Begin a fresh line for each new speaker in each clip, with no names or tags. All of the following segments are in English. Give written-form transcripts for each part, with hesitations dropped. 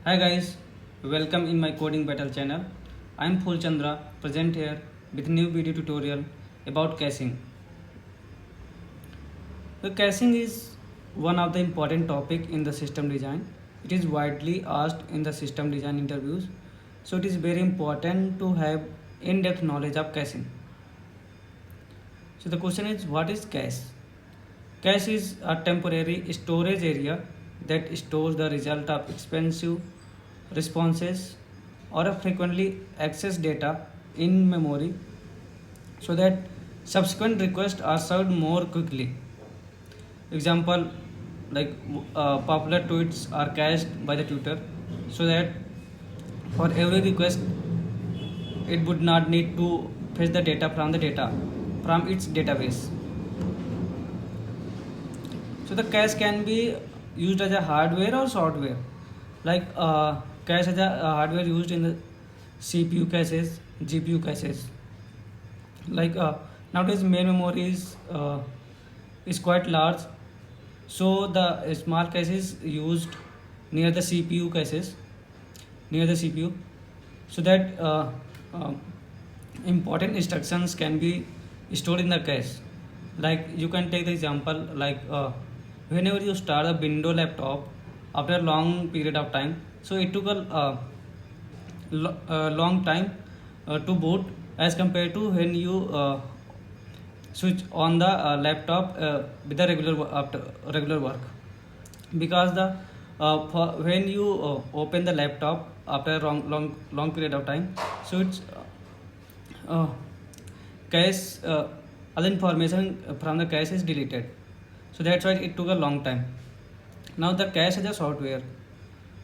Hi guys, welcome in my coding battle channel. I am Phul Chandra, present here with new video tutorial about caching. The caching is one of the important topic in the system design. It is widely asked in the system design interviews, so it is very important to have in-depth knowledge of caching. So the question is, what is cache? Cache is a temporary storage area that stores the result of expensive responses or a frequently accessed data in memory so that subsequent requests are served more quickly. Example, like popular tweets are cached by the tutor so that for every request it would not need to fetch the data from its database. So the cache can be used as a hardware or software. Like cache as a hardware used in the CPU caches, GPU caches. Like nowadays main memory is quite large, so the small cache is used near the CPU caches, near the CPU, so that uh, important instructions can be stored in the cache. Like you can take the example like whenever you start a window laptop after a long period of time, so it took a long time to boot as compared to when you switch on the laptop with the regular work, because the when you open the laptop after a long period of time, so it's uh, cache other information from the cache is deleted, so that's why it took a long time. Now the cache is a software,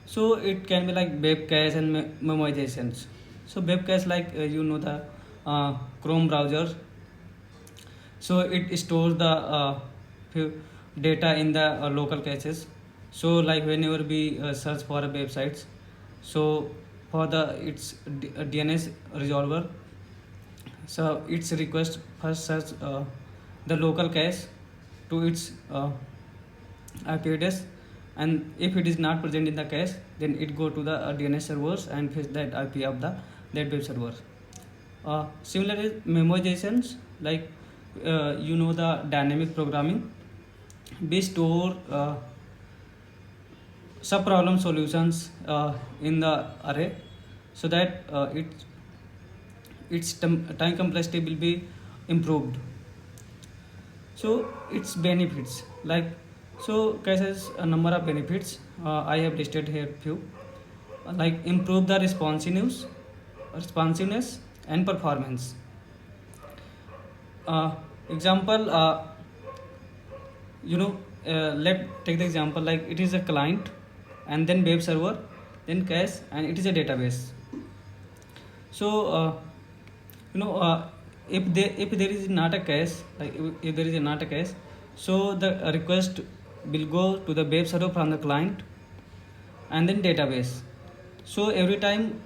so it can be like web cache and memorizations. So web cache, like the Chrome browser, so it stores the data in the local caches. So like whenever we search for a websites, so for the its DNS resolver, so its request first search the local cache to its IP address, and if it is not present in the cache, then it go to the DNS servers and fetch that IP of that web server. Similarly, memorizations, like the dynamic programming, we store sub problem solutions in the array so that its time complexity will be improved. So its benefits, like, so cache has a number of benefits. I have listed here few. Like improve the responsiveness and performance. Example, let take the example like it is a client and then web server, then cache, and it is a database. So if there is not a cache, like if there is not a cache, so the request will go to the web server from the client and then database. So every time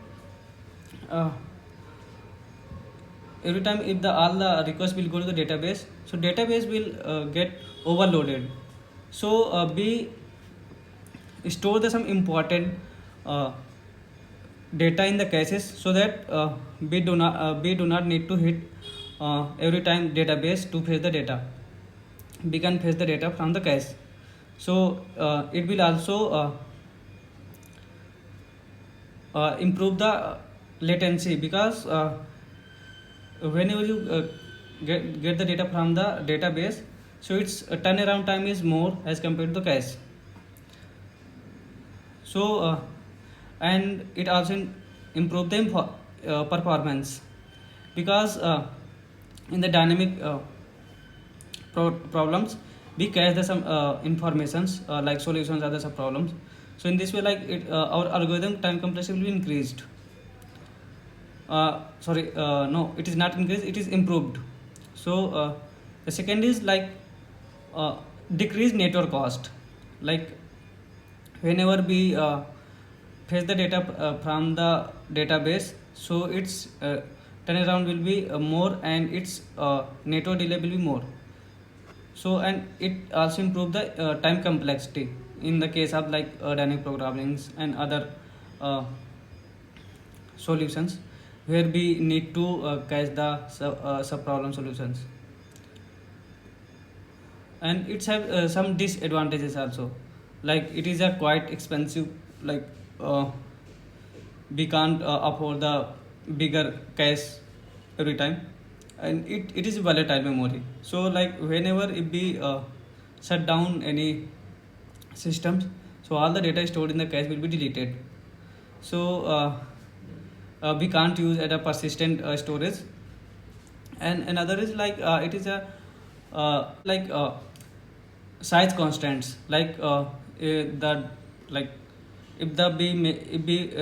if the all the requests will go to the database, so database will get overloaded. So we store the some important uh, data in the caches so that we do not need to hit every time database to fetch the data. We can fetch the data from the cache. So it will also improve the latency, because whenever you get the data from the database, so its turnaround time is more as compared to the cache. So and it also improve the performance, because in the dynamic problems we cache the some informations like solutions other sub problems. So in this way, like our algorithm time complexity will be increased. No, it is not increased, it is improved. So the second is like decrease network cost. Like whenever we fetch the data from the database, so its turnaround will be more and its network delay will be more. So and it also improve the time complexity in the case of like dynamic programming and other uh, solutions, where we need to catch the sub problem solutions. And it's have some disadvantages also, like it is a quite expensive, like we can't afford the bigger cache every time, and it is volatile memory. So like whenever if we shut down any systems, so all the data stored in the cache will be deleted. So we can't use at a persistent storage. And another is like it is a like size constants, like the like if the if we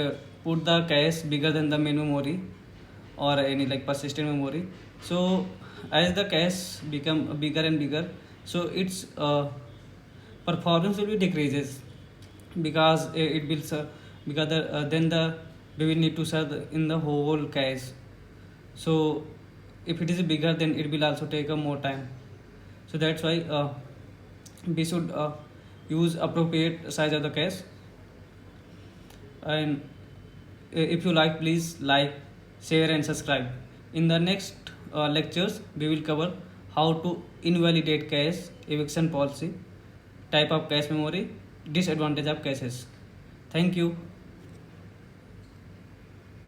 put the cache bigger than the main memory or any like persistent memory, so as the cache become bigger and bigger, so its performance will be decreases, because it will because then the we will need to serve in the whole cache. So if it is bigger, then it will also take a more time. So that's why we should use appropriate size of the cache. And if you like, please like, share and subscribe. In the next lectures, we will cover how to invalidate cache, eviction policy, type of cache memory, disadvantage of caches. Thank you.